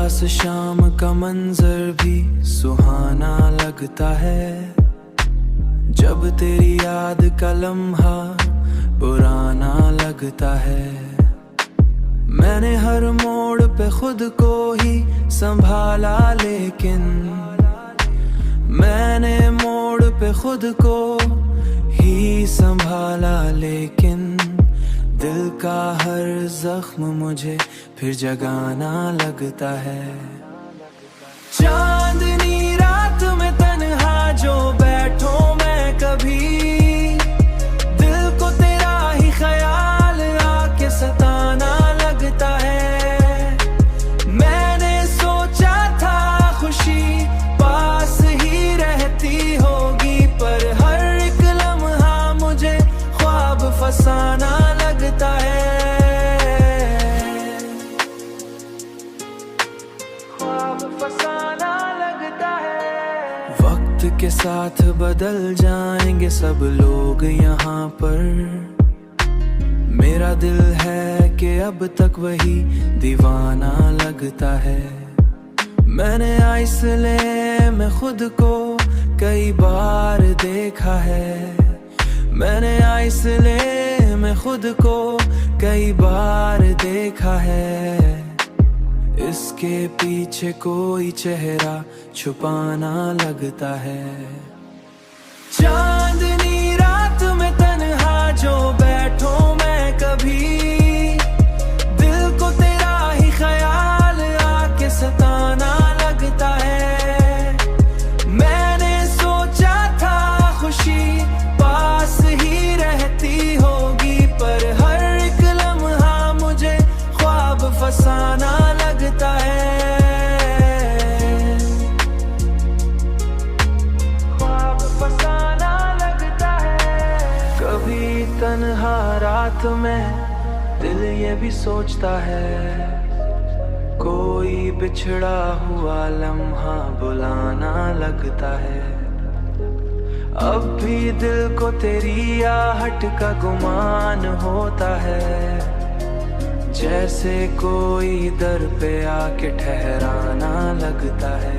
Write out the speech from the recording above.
पास शाम का मंजर भी सुहाना लगता है, जब तेरी याद का लम्हा पुराना लगता है। मैंने हर मोड़ पे खुद को ही संभाला, लेकिन मैंने मोड़ पे खुद को ही संभाला, लेकिन दिल का हर जख्म मुझे फिर जगाना लगता है। चांदनी रात में तन्हा जो बैठो मैं कभी, दिल को तेरा ही ख्याल आके सताना लगता है। मैंने सोचा था खुशी पास ही रहती होगी, पर हर एक लम्हा मुझे ख्वाब फसाना लगता है, ख्वाब फसाना लगता है। वक्त के साथ बदल जाएंगे सब लोग यहाँ पर, मेरा दिल है कि अब तक वही दीवाना लगता है। मैंने आइसले में खुद को कई बार देखा है, मैंने आइसले में खुद को कई बार देखा है। इसके पीछे कोई चेहरा छुपाना लगता है। चांदनी रात में तन्हा जो बैठो मैं कभी, दिल को तेरा ही ख्याल आके सताना लगता है। मैंने सोचा था खुशी पास ही रहती होगी, पर हर एक लम्हा मुझे ख्वाब फसाना लगता है, ख्वाब फसाना लगता है। कभी तन्हा रात में दिल ये भी सोचता है, कोई बिछड़ा हुआ लम्हा बुलाना लगता है। अब भी दिल को तेरी आहट का गुमान होता है, जैसे कोई दर पे आके ठहराना लगता है।